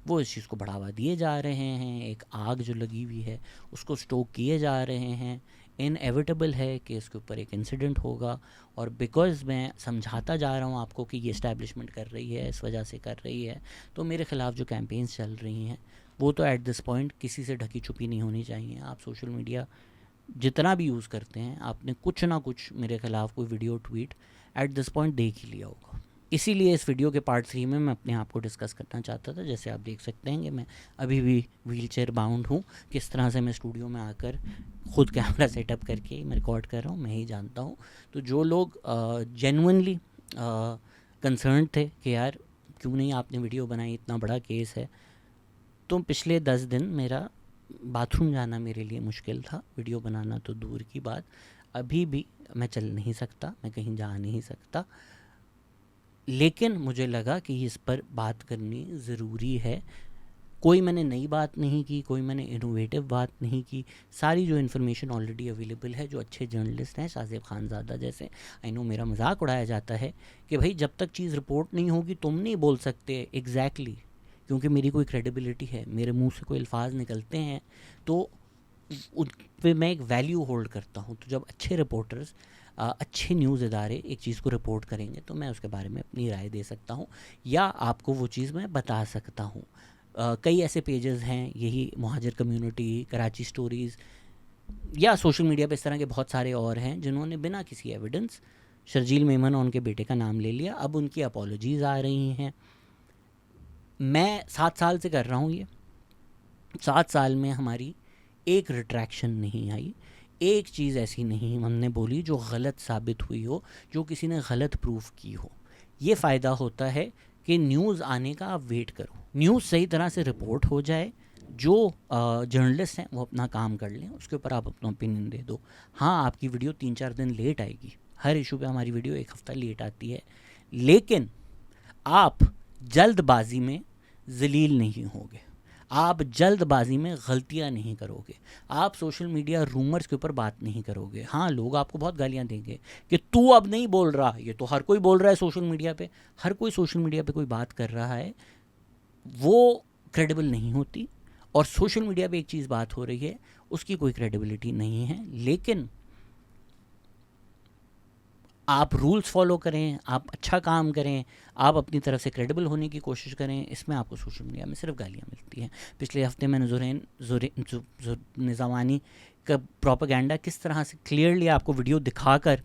वो इस चीज़ को बढ़ावा दिए जा रहे हैं। एक आग जो लगी हुई है उसको स्टोक किए जा रहे हैं। इनएविटेबल है कि इसके ऊपर एक इंसिडेंट होगा, और बिकॉज़ मैं समझाता जा रहा हूँ आपको कि ये इस्टेब्लिशमेंट कर रही है, इस वजह से कर रही है, तो मेरे ख़िलाफ़ जो कैंपेन्स चल रही हैं वो तो एट दिस पॉइंट किसी से ढकी छुपी नहीं होनी चाहिए। आप सोशल मीडिया जितना भी यूज़ करते हैं, आपने कुछ ना कुछ मेरे ख़िलाफ़ कोई video tweet at this point देख ही लिया होगा। इसीलिए इस वीडियो के पार्ट 3 में मैं अपने आप को डिस्कस करना चाहता था। जैसे आप देख सकते हैं कि मैं अभी भी व्हीलचेयर बाउंड हूँ। किस तरह से मैं स्टूडियो में आकर ख़ुद कैमरा सेटअप करके मैं रिकॉर्ड कर रहा हूँ, मैं ही जानता हूँ। तो जो लोग जेन्युइनली कंसर्न थे कि यार क्यों नहीं आपने वीडियो बनाई, इतना बड़ा केस है, तो पिछले 10 दिन मेरा बाथरूम जाना मेरे लिए मुश्किल था, वीडियो बनाना तो दूर की बात। अभी भी मैं चल नहीं सकता, मैं कहीं जा नहीं सकता, लेकिन मुझे लगा कि इस पर बात करनी ज़रूरी है। कोई मैंने नई बात नहीं की, कोई मैंने इनोवेटिव बात नहीं की। सारी जो इन्फॉर्मेशन ऑलरेडी अवेलेबल है, जो अच्छे जर्नलिस्ट हैं शाज़ेब खानज़ादा जैसे, आई नो मेरा मजाक उड़ाया जाता है कि भाई जब तक चीज़ रिपोर्ट नहीं होगी तुम नहीं बोल सकते। एग्जैक्टली, क्योंकि मेरी कोई क्रेडिबिलिटी है, मेरे मुंह से कोई अल्फाज निकलते हैं तो उन पे मैं एक वैल्यू होल्ड करता हूँ। तो जब अच्छे रिपोर्टर्स, अच्छे न्यूज़ इदारे एक चीज़ को रिपोर्ट करेंगे तो मैं उसके बारे में अपनी राय दे सकता हूँ या आपको वो चीज़ मैं बता सकता हूँ। कई ऐसे पेजेस हैं, यही मुहाजिर कम्युनिटी, कराची स्टोरीज़ या सोशल मीडिया पे इस तरह के बहुत सारे और हैं जिन्होंने बिना किसी एविडेंस शर्जील मेमन और उनके बेटे का नाम ले लिया। अब उनकी अपॉलॉजीज़ आ रही हैं। मैं 7 साल से कर रहा हूँ ये, 7 साल में हमारी एक रिट्रैक्शन नहीं आई, एक चीज़ ऐसी नहीं हमने बोली जो गलत साबित हुई हो, जो किसी ने गलत प्रूफ की हो। ये फ़ायदा होता है कि न्यूज़ आने का आप वेट करो, न्यूज़ सही तरह से रिपोर्ट हो जाए, जो जर्नलिस्ट हैं वो अपना काम कर लें, उसके ऊपर आप अपना ओपिनियन दे दो। हाँ, आपकी वीडियो 3-4 दिन लेट आएगी, हर इशू पे हमारी वीडियो 1 हफ़्ता लेट आती है, लेकिन आप जल्दबाजी में ज़लील नहीं होगे, आप जल्दबाजी में गलतियां नहीं करोगे, आप सोशल मीडिया रूमर्स के ऊपर बात नहीं करोगे। हाँ, लोग आपको बहुत गालियां देंगे कि तू अब नहीं बोल रहा, ये तो हर कोई बोल रहा है सोशल मीडिया पे, हर कोई सोशल मीडिया पे कोई बात कर रहा है, वो क्रेडिबल नहीं होती। और सोशल मीडिया पे एक चीज़ बात हो रही है, उसकी कोई क्रेडिबिलिटी नहीं है। लेकिन आप रूल्स फॉलो करें, आप अच्छा काम करें, आप अपनी तरफ से क्रेडिबल होने की कोशिश करें, इसमें आपको सोशल मीडिया में सिर्फ गालियाँ मिलती हैं। पिछले हफ्ते मैंने निज़ामानी का प्रोपेगेंडा किस तरह से क्लियरली आपको वीडियो दिखाकर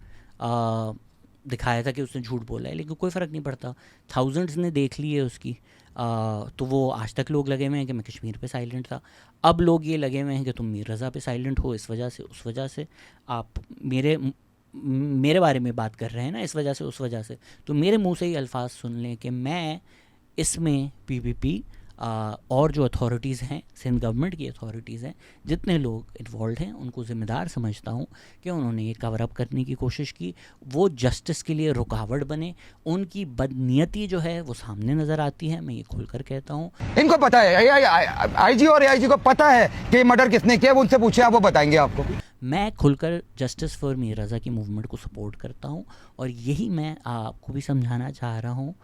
दिखाया था कि उसने झूठ बोला है, लेकिन कोई फ़र्क नहीं पड़ता, थाउजेंड्स ने देख ली है उसकी। तो वो आज तक लोग लगे हुए हैं कि मैं कश्मीर पे साइलेंट था, अब लोग ये लगे हुए हैं कि तुम मीर रज़ा पे साइलेंट हो, इस वजह से उस वजह से आप मेरे बारे में बात कर रहे हैं ना, इस वजह से उस वजह से। तो मेरे मुंह से ही अल्फाज सुन लें कि मैं इसमें पीपीपी और जो अथॉरिटीज़ हैं, सिंध गवर्नमेंट की अथॉरिटीज़ हैं, जितने लोग इन्वॉल्व हैं उनको ज़िम्मेदार समझता हूँ कि उन्होंने ये कवर अप करने की कोशिश की, वो जस्टिस के लिए रुकावट बने, उनकी बदनीयती जो है वो सामने नज़र आती है। मैं ये खुलकर कहता हूँ, इनको पता है, आईजी और एआईजी को पता है कि मर्डर किसने किया, वो उनसे पूछे, आप वो बताएंगे आपको। मैं खुलकर जस्टिस फॉर मीर रज़ा की मूवमेंट को सपोर्ट करता हूँ, और यही मैं आपको भी समझाना चाह रहा हूँ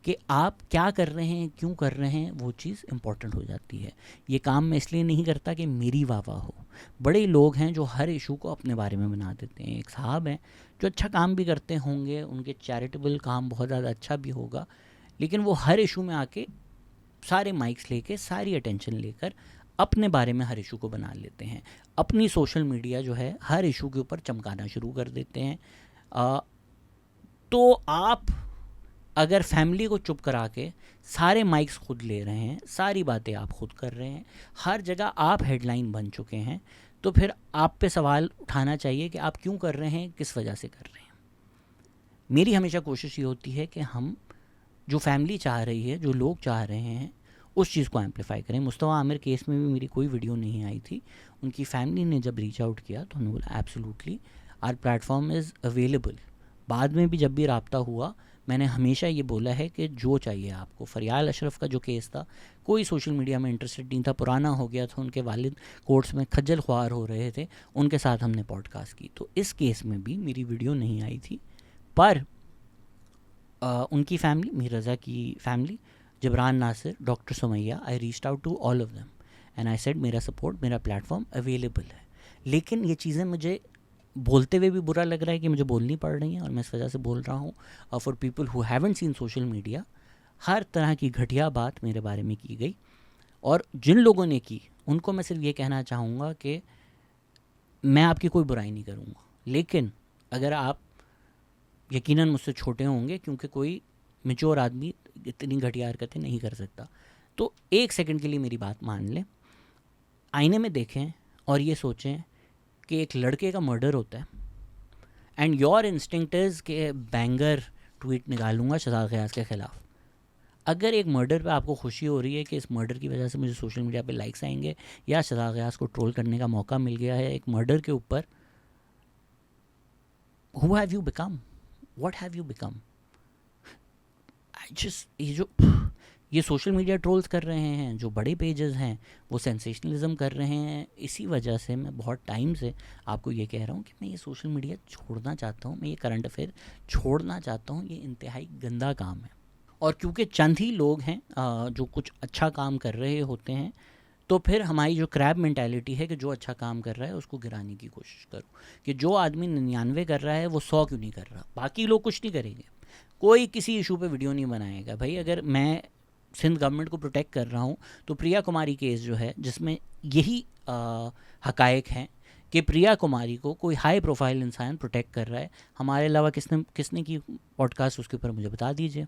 कि आप क्या कर रहे हैं, क्यों कर रहे हैं, वो चीज़ इम्पॉर्टेंट हो जाती है। ये काम मैं इसलिए नहीं करता कि मेरी वाह हो। बड़े लोग हैं जो हर इशू को अपने बारे में बना देते हैं। एक साहब हैं जो अच्छा काम भी करते होंगे, उनके चैरिटेबल काम बहुत ज़्यादा अच्छा भी होगा, लेकिन वो हर इशू में आके सारे माइक्स लेके, सारी अटेंशन लेकर अपने बारे में हर इशू को बना लेते हैं। अपनी सोशल मीडिया जो है हर इशू के ऊपर चमकाना शुरू कर देते हैं। तो आप अगर फैमिली को चुप करा के सारे माइक्स खुद ले रहे हैं, सारी बातें आप खुद कर रहे हैं, हर जगह आप हेडलाइन बन चुके हैं, तो फिर आप पे सवाल उठाना चाहिए कि आप क्यों कर रहे हैं, किस वजह से कर रहे हैं। मेरी हमेशा कोशिश ये होती है कि हम जो फैमिली चाह रही है, जो लोग चाह रहे हैं, उस चीज़ को एम्पलीफाई करें। मुस्तफ़ा आमिर केस में भी मेरी कोई वीडियो नहीं आई थी। उनकी फैमिली ने जब रीच आउट किया तो उन्होंने बोला absolutely our platform is available. बाद में भी जब भी रब्ता हुआ, मैंने हमेशा ये बोला है कि जो चाहिए आपको। फरियाल अशरफ का जो केस था, कोई सोशल मीडिया में इंटरेस्टेड नहीं था, पुराना हो गया था, उनके वालिद कोर्ट्स में खज्जल ख्वार हो रहे थे, उनके साथ हमने पॉडकास्ट की। तो इस केस में भी मेरी वीडियो नहीं आई थी, पर उनकी फैमिली, मीर रज़ा की family, Jabran Nasir, doctor Sumaiya, I reached out to all of them and I said मेरा सपोर्ट, मेरा प्लेटफॉर्म अवेलेबल है। लेकिन ये चीज़ें मुझे बोलते हुए भी बुरा लग रहा है कि मुझे बोलनी पड़ रही हैं, और मैं इस वजह से बोल रहा हूँ। For people who haven't seen social media, हर तरह की घटिया बात मेरे बारे में की गई, और जिन लोगों ने की उनको मैं सिर्फ ये कहना चाहूँगा कि मैं आपकी कोई बुराई नहीं करूँगा, लेकिन अगर आप यकीनन मुझसे छोटे होंगे, क्योंकि कोई मैच्योर आदमी इतनी घटिया हरकतें नहीं कर सकता, तो एक सेकंड के लिए मेरी बात मान लें, आईने में देखें और ये सोचें कि एक लड़के का मर्डर होता है एंड योर इंस्टिंक्ट इज़ के बैंगर ट्वीट निकालूंगा शहजाद गयास के ख़िलाफ़। अगर एक मर्डर पे आपको खुशी हो रही है कि इस मर्डर की वजह से मुझे सोशल मीडिया पे लाइक्स आएंगे या शहजाद गयास को ट्रोल करने का मौका मिल गया है एक मर्डर के ऊपर, who have you become, what have you become? ये सोशल मीडिया ट्रोल्स कर रहे हैं, जो बड़े पेजेस हैं वो सेंसेशनलिज्म कर रहे हैं। इसी वजह से मैं बहुत टाइम से आपको ये कह रहा हूँ कि मैं ये सोशल मीडिया छोड़ना चाहता हूँ, मैं ये करंट अफेयर छोड़ना चाहता हूँ। ये इंतहाई गंदा काम है, और क्योंकि चंद ही लोग हैं जो कुछ अच्छा काम कर रहे होते हैं, तो फिर हमारी जो क्रैब मेंटालिटी है कि जो अच्छा काम कर रहा है उसको गिराने की कोशिश करो, कि जो आदमी 99 कर रहा है वो 100 क्यों नहीं कर रहा, बाकी लोग कुछ नहीं करेंगे, कोई किसी इशू पे वीडियो नहीं बनाएगा। भाई अगर मैं सिंध गवर्नमेंट को प्रोटेक्ट कर रहा हूँ तो प्रिया कुमारी केस जो है जिसमें यही हकायक हैं कि प्रिया कुमारी को कोई हाई प्रोफाइल इंसान प्रोटेक्ट कर रहा है, हमारे अलावा किसने की पॉडकास्ट उसके ऊपर मुझे बता दीजिए।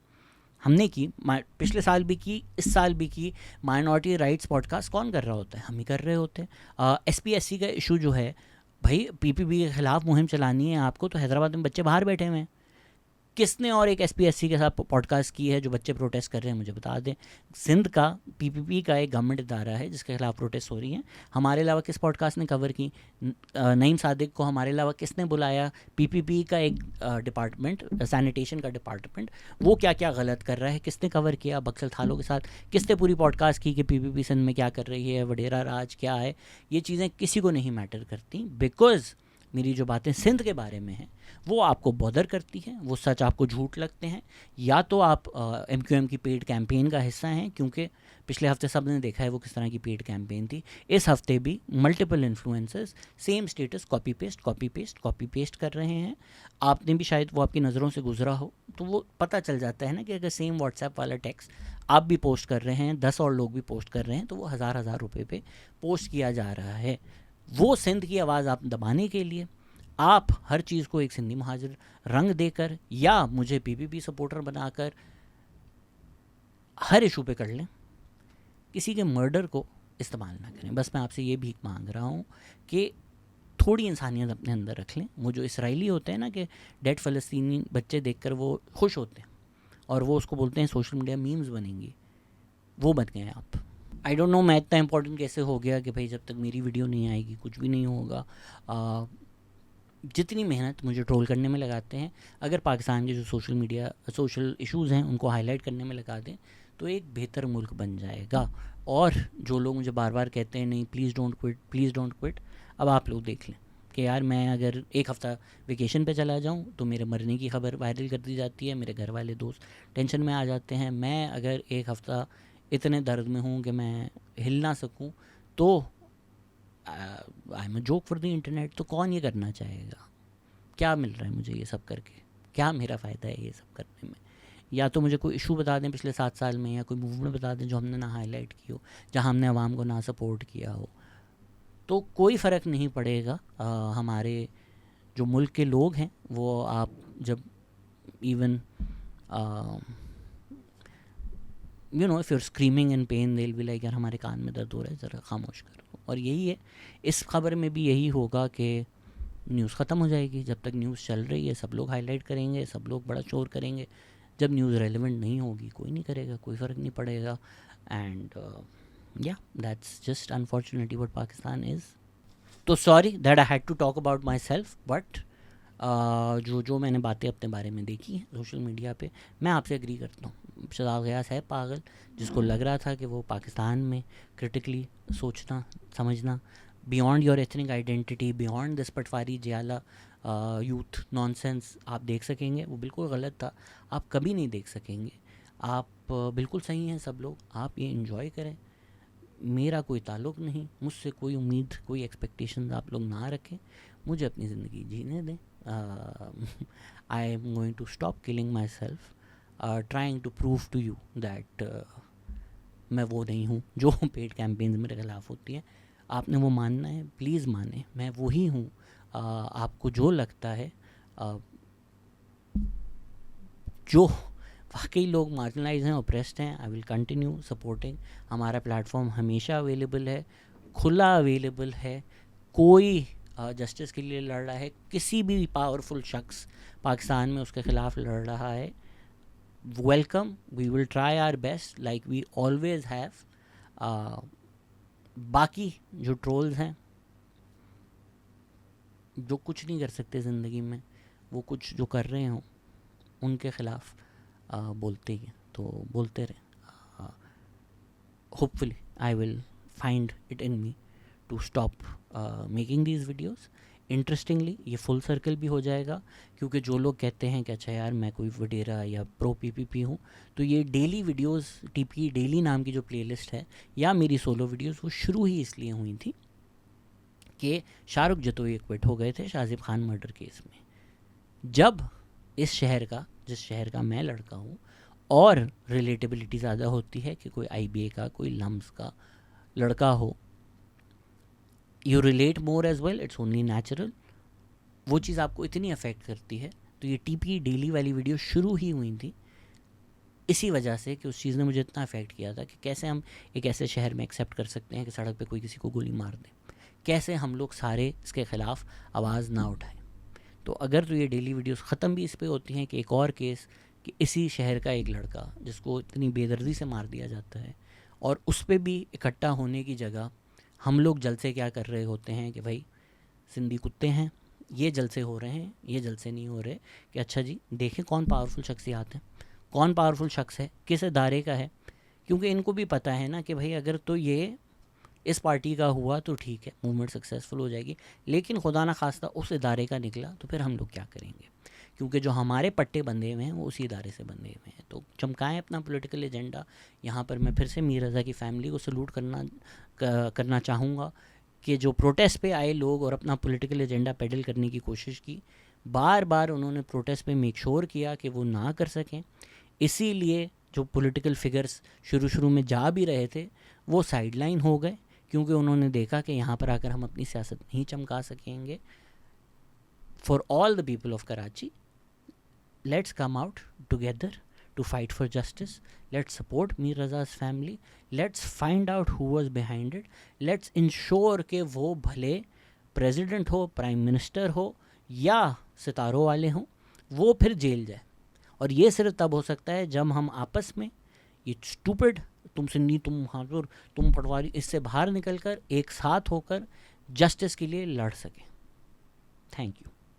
हमने की, पिछले साल भी की, इस साल भी की। माइनॉरिटी राइट्स पॉडकास्ट कौन कर रहा होता है? हम ही कर रहे होते हैं। SPSC का इशू जो है, भाई PPP के ख़िलाफ़ मुहिम चलानी है आपको, तो हैदराबाद में बच्चे बाहर बैठे हुए हैं। किसने और एक SPSC के साथ पॉडकास्ट की है जो बच्चे प्रोटेस्ट कर रहे हैं, मुझे बता दें। सिंध का PPP का एक गवर्नमेंट इदारा है जिसके खिलाफ प्रोटेस्ट हो रही हैं, हमारे अलावा किस पॉडकास्ट ने कवर की? नईम सादिक को हमारे अलावा किसने बुलाया? PPP का एक डिपार्टमेंट, सैनिटेशन का डिपार्टमेंट, वो क्या क्या गलत कर रहा है, किसने कवर किया? बक्सल थालों के साथ किसने पूरी पॉडकास्ट की कि PPP सिंध में क्या कर रही है, वडेरा राज क्या है? ये चीज़ें किसी को नहीं मैटर करती, बिकॉज़ मेरी जो बातें सिंध के बारे में हैं वो आपको बॉदर करती हैं, वो सच आपको झूठ लगते हैं, या तो आप MQM की पेड कैंपेन का हिस्सा हैं, क्योंकि पिछले हफ्ते सब ने देखा है वो किस तरह की पेड कैंपेन थी। इस हफ्ते भी multiple influencers same status copy paste कर रहे हैं। आपने भी शायद वो आपकी नज़रों से गुजरा हो, तो वो पता चल जाता है ना कि अगर सेम व्हाट्सएप वाला टेक्स्ट आप भी पोस्ट कर रहे हैं, 10 और लोग भी पोस्ट कर रहे हैं, तो वो हज़ार रुपये पे पोस्ट किया जा रहा है। वो सिंध की आवाज़ आप दबाने के लिए आप हर चीज़ को एक सिंधी महाजिर रंग देकर या मुझे PPP सपोर्टर बनाकर हर इशू पे कर लें, किसी के मर्डर को इस्तेमाल ना करें। बस मैं आपसे ये भीख मांग रहा हूँ कि थोड़ी इंसानियत अपने अंदर रख लें। वो जो इसराइली होते हैं ना कि डेड फ़लस्तीनी बच्चे देखकर वो खुश होते हैं और वो उसको बोलते हैं सोशल मीडिया मीम्स बनेंगी, वो बन गए आप। आई डोंट नो मैं इतना इंपॉर्टेंट कैसे हो गया कि भाई जब तक मेरी वीडियो नहीं आएगी कुछ भी नहीं होगा। जितनी मेहनत मुझे ट्रोल करने में लगाते हैं, अगर पाकिस्तान के जो सोशल इश्यूज़ हैं उनको हाईलाइट करने में लगा दें तो एक बेहतर मुल्क बन जाएगा। और जो लोग मुझे बार बार कहते हैं नहीं प्लीज़ डोंट क्विट, अब आप लोग देख लें कि यार मैं अगर एक हफ़्ता वेकेशन पे चला जाऊं तो मेरे मरने की खबर वायरल कर दी जाती है, मेरे घर वाले दोस्त टेंशन में आ जाते हैं। मैं अगर एक हफ़्ता इतने दर्द में हूँ कि मैं हिल ना सकूँ तो I am a joke for the internet. तो कौन ये करना चाहेगा? क्या मिल रहा है मुझे ये सब करके? क्या मेरा फ़ायदा है ये सब करने में? या तो मुझे कोई इशू बता दें पिछले 7 साल में, या कोई मूवमेंट बता दें जो हमने ना हाईलाइट की हो, जहाँ हमने आवाम को ना सपोर्ट किया हो, तो कोई फ़र्क नहीं पड़ेगा। हमारे जो मुल्क के लोग हैं वो आप जब even you know if you're screaming in pain they will be like यार हमारे कान में दर्द हो रहा है, ज़रा खामोश करो। और यही है इस खबर में भी, यही होगा कि न्यूज़ ख़त्म हो जाएगी। जब तक न्यूज़ चल रही है सब लोग हाईलाइट करेंगे, सब लोग बड़ा शोर करेंगे। जब न्यूज़ रेलेवेंट नहीं होगी कोई नहीं करेगा, कोई फ़र्क नहीं पड़ेगा। And yeah that's just unfortunately what Pakistan is. तो sorry that I had to talk about myself, but जो मैंने बातें अपने बारे में देखी हैं सोशल मीडिया पे, मैं आपसे एग्री करता हूँ। शहजाद गयास है पागल, जिसको लग रहा था कि वो पाकिस्तान में क्रिटिकली सोचना समझना, beyond your ethnic identity, beyond this patwari jiyala youth nonsense आप देख सकेंगे, वो बिल्कुल गलत था। आप कभी नहीं देख सकेंगे। आप बिल्कुल सही हैं सब लोग, आप ये इन्जॉय करें, मेरा कोई ताल्लुक़ नहीं, मुझसे कोई उम्मीद कोई एक्सपेक्टेशंस आप लोग ना रखें, मुझे अपनी ज़िंदगी जीने दें। I am going to stop killing myself, trying to prove to you that मैं वो नहीं हूँ जो पेड कैंपेन्स मेरे खिलाफ होती हैं। आपने वो मानना है, प्लीज़ माने, मैं वही हूँ। आपको जो लगता है, जो वाकई लोग मार्जिनलाइज हैं, ऑप्रेस्ड हैं, आई विल कंटिन्यू सपोर्टिंग। हमारा प्लेटफॉर्म हमेशा अवेलेबल है, खुला अवेलेबल है। कोई जस्टिस के लिए लड़ रहा है, किसी भी पावरफुल शख्स पाकिस्तान में उसके ख़िलाफ़ लड़ रहा है, welcome. We will try our best like we always have. बाकी जो ट्रोल्स हैं, जो कुछ नहीं कर सकते ज़िंदगी में, वो कुछ जो कर रहे हों उनके ख़िलाफ़ बोलते ही हैं, तो बोलते रहें। Hopefully I will find it in me to stop making these videos. Interestingly ये फुल सर्कल भी हो जाएगा, क्योंकि जो लोग कहते हैं कि अच्छा यार मैं कोई वडेरा या प्रो पीपीपी हूँ, तो ये डेली वीडियोस, टीपी डेली नाम की जो प्लेलिस्ट है या मेरी सोलो वीडियोस, वो शुरू ही इसलिए हुई थी कि शाहरुख जतोई क्विट हो गए थे शाजिब खान मर्डर केस में। जब इस शहर का, जिस शहर का मैं लड़का हूँ, और रिलेटेबिलिटी ज़्यादा होती है कि कोई IBA का, कोई लम्स का लड़का हो, you relate more as well, it's only natural. वो चीज़ आपको इतनी अफेक्ट करती है। तो ये टीपी डेली वाली वीडियो शुरू ही हुई थी इसी वजह से कि उस चीज़ ने मुझे इतना अफेक्ट किया था कि कैसे हम एक ऐसे शहर में एक्सेप्ट कर सकते हैं कि सड़क पे कोई किसी को गोली मार दे, कैसे हम लोग सारे इसके ख़िलाफ़ आवाज़ ना उठाएं। तो अगर तो ये डेली वीडियोस ख़त्म भी इस पे होती हैं कि एक और केस कि इसी शहर का एक लड़का जिसको इतनी बेदर्दी से मार दिया जाता है, और उस पर भी इकट्ठा होने की जगह हम लोग जलसे क्या कर रहे होते हैं कि भाई सिंधी कुत्ते हैं, ये जलसे हो रहे हैं, ये जलसे नहीं हो रहे कि अच्छा जी देखें कौन पावरफुल शख्सियात हैं, कौन पावरफुल शख्स है, किस इदारे का है। क्योंकि इनको भी पता है ना कि भाई अगर तो ये इस पार्टी का हुआ तो ठीक है, मूवमेंट सक्सेसफुल हो जाएगी, लेकिन खुदा ना खास्ता उस इदारे का निकला तो फिर हम लोग क्या करेंगे। क्योंकि जो हमारे पट्टे बंधे हुए हैं वो उसी इदारे से बंधे हुए हैं। तो चमकाएं अपना पॉलिटिकल एजेंडा। यहाँ पर मैं फिर से मीर रज़ा की फ़ैमिली को सलूट करना चाहूँगा कि जो प्रोटेस्ट पे आए लोग और अपना पॉलिटिकल एजेंडा पेडल करने की कोशिश की, बार बार उन्होंने प्रोटेस्ट पे मेक श्योर किया कि वो ना कर सकें। इसीलिए जो पॉलिटिकल फिगर्स शुरू में जा भी रहे थे वो साइडलाइन हो गए, क्योंकि उन्होंने देखा कि यहाँ पर आकर हम अपनी सियासत नहीं चमका सकेंगे। For all the people of Karachi, let's come out together to fight for justice. Let's support Mir Raza's family. Let's find out who was behind it. Let's ensure कि वो भले प्रेसिडेंट हो, प्राइम मिनिस्टर हो या सितारों वाले हों, वो फिर जेल जाए। और ये सिर्फ तब हो सकता है जब हम आपस में ये स्टूपिड, तुम सिंधी, तुम हाजुर, तुम पटवारी, इससे बाहर निकल कर एक साथ होकर जस्टिस के लिए लड़ सकें। Thank you.